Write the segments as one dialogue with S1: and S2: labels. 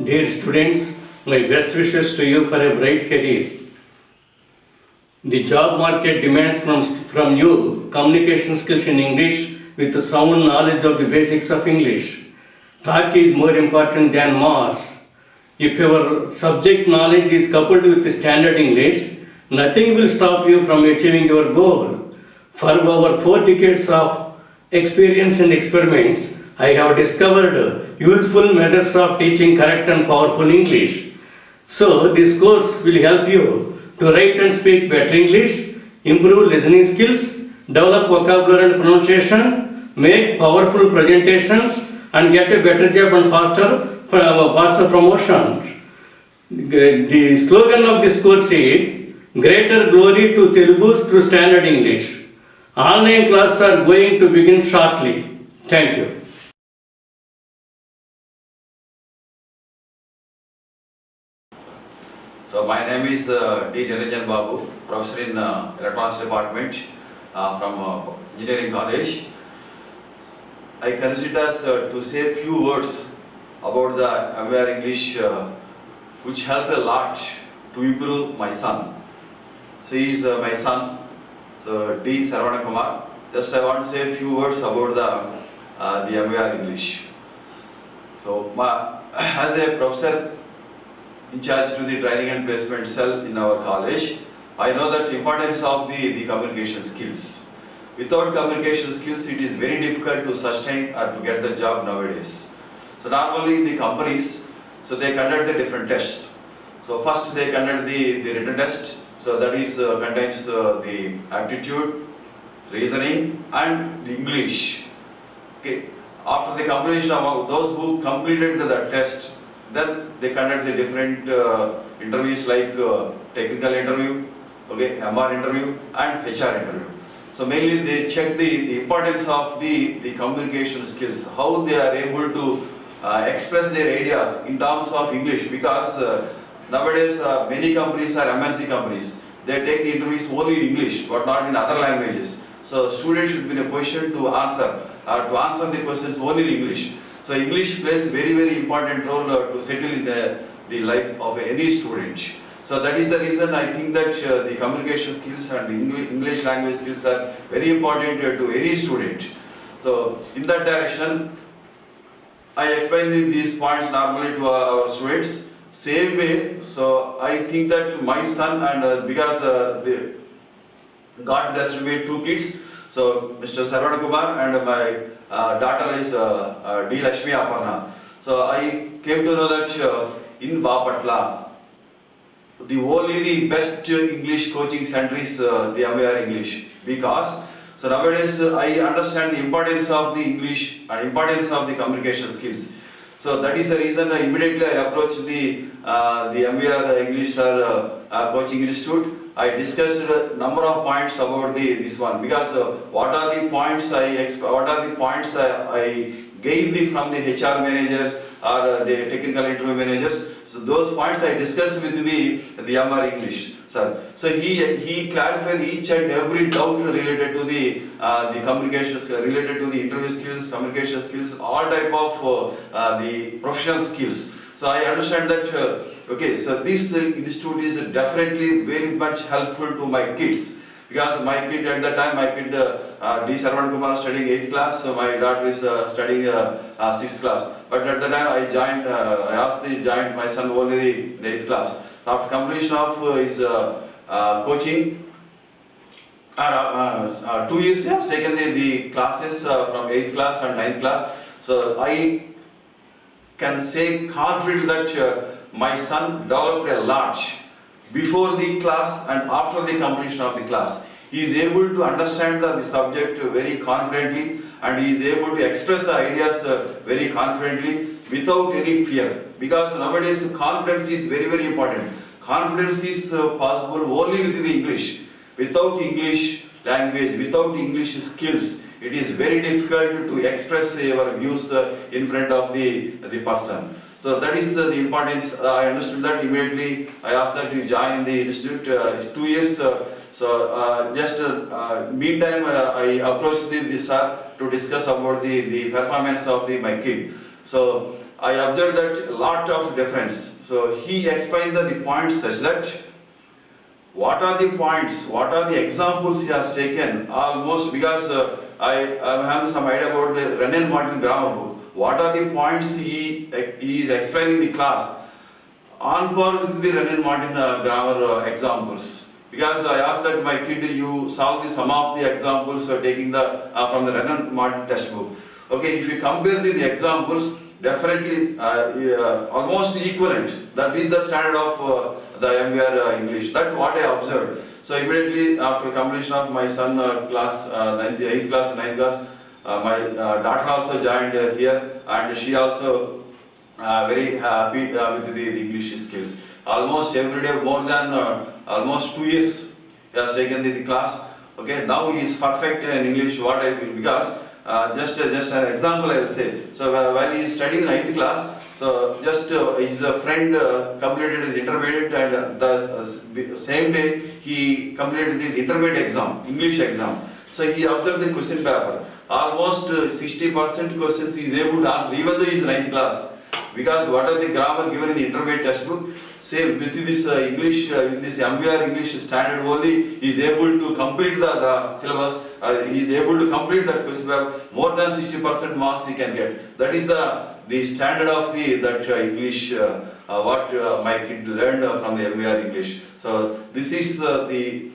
S1: Dear students, my best wishes to you for a bright career. The job market demands from you communication skills in English with sound knowledge of the basics of English. Talk is more important than marks. If your subject knowledge is coupled with the standard English, nothing will stop you from achieving your goal. For over 4 decades of experience and experiments, I have discovered useful methods of teaching correct and powerful English. So, this course will help you to write and speak better English, improve listening skills, develop vocabulary and pronunciation, make powerful presentations, and get a better job and faster promotion. The slogan of this course is Greater Glory to Telugu through Standard English. Online classes are going to begin shortly. Thank you.
S2: So my name is D. Niranjan Babu, professor in electronics department from engineering college. I consider to say few words about the MVR English which helped a lot to improve my son. So he is my son, so D. Sarvana Kumar. Just I want to say a few words about the MVR English. So as a professor in charge to the training and placement cell in our college, I know that importance of the communication skills. Without communication skills, it is very difficult to sustain or to get the job nowadays. So normally in the companies, so they conduct the different tests. So first they conduct the written test. So that is contains the aptitude, reasoning, and the English. Okay. After the completion of those who completed the test, then they conduct the different interviews like technical interview, okay, MR interview, and HR interview. So mainly they check the importance of the communication skills, how they are able to express their ideas in terms of English, because nowadays many companies are MNC companies. They take the interviews only in English but not in other languages. So students should be in a position to answer the questions only in English. So English plays a very, very important role to settle in the life of any student. So that is the reason I think that the communication skills and the English language skills are very important to any student. So in that direction, I explain these points normally to our students. Same way, so I think that my son and because God blessed me 2 kids, so Mr. Sarvana Kumar and my daughter is D. Lakshmi Aparna. So I came to know that in Bapatla, the best English coaching center is the MVR English, because so nowadays I understand the importance of the English and importance of the communication skills. So that is the reason immediately I approached the MVR English Coaching Institute. I discussed a number of points about this one, because what are the points I gained from the HR managers or the technical interview managers. So those points I discussed with the MR English sir. So he clarified each and every doubt related to the communication skills, related to the interview skills, communication skills, all type of the professional skills. So I understand that okay, so this institute is definitely very much helpful to my kids, because my kid at that time, D. Sarvan Kumar studying 8th class, so my daughter is studying 6th class. But at the time I asked to join my son only the 8th class. After completion of his coaching, 2 years he has taken the classes from 8th class and 9th class. So I can say confidently that my son developed a lot before the class and after the completion of the class. He is able to understand the subject very confidently, and he is able to express the ideas very confidently without any fear. Because nowadays confidence is very, very important. Confidence is possible only with the English. Without English language, without English skills, it is very difficult to express your views in front of the person. So that is the importance. I understood that immediately. I asked that you join the institute. 2 years. Meantime, I approached the sir to discuss about the performance of my kid. So I observed that a lot of difference. So he explained the points such that what are the points, what are the examples he has taken almost, because I have some idea about the René Martin grammar book. What are the points he is explaining the class on par with the René Martin grammar examples. Because I asked that my kid, you solve the some of the examples taking the from the René Martin textbook. Okay, if you compare the examples, definitely almost equivalent. That is the standard of the MVR English. That's what I observed. So immediately after completion of my son class, 8th class, 9th class, my daughter also joined here, and she also very happy with the English skills. Almost every day, more than almost 2 years, he has taken the class. Okay, now he is perfect in English. What I will, because just an example I will say. So while he is studying 9th class, so just his friend completed his intermediate, and the same day he completed his intermediate exam, English exam. So he observed the question paper. Almost 60% questions he is able to answer, even though he is 9th class. Because what are the grammar given in the intermediate textbook, say with this English, with this MVR English standard only, he is able to complete the syllabus, he is able to complete that question paper, more than 60% marks he can get. That is the standard of that English, what my kid learned from the MVR English. So this is the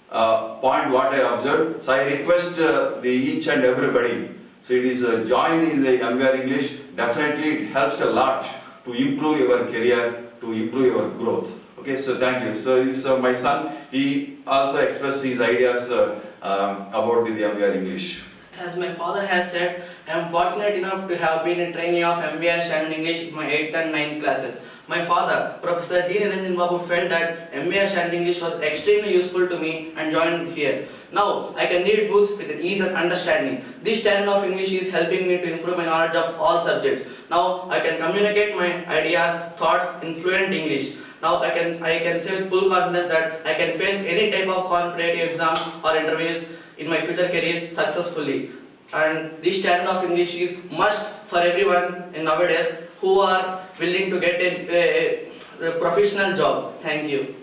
S2: point what I observed. So I request each and everybody, so it is join in the MVR English. Definitely it helps a lot to improve your career, to improve your growth. Okay, so thank you. So this my son, he also expressed his ideas about the MVR English.
S3: As my father has said, I am fortunate enough to have been a trainee of MVR Standard English in my 8th and 9th classes. My father, Professor D. Niranjan Babu, felt that MVR Standard English was extremely useful to me and joined here. Now, I can read books with ease and understanding. This standard of English is helping me to improve my knowledge of all subjects. Now, I can communicate my ideas, thoughts in fluent English. Now, I can say with full confidence that I can face any type of competitive exams or interviews in my future career successfully. And this standard of English is must for everyone in nowadays who are willing to get a professional job. Thank you.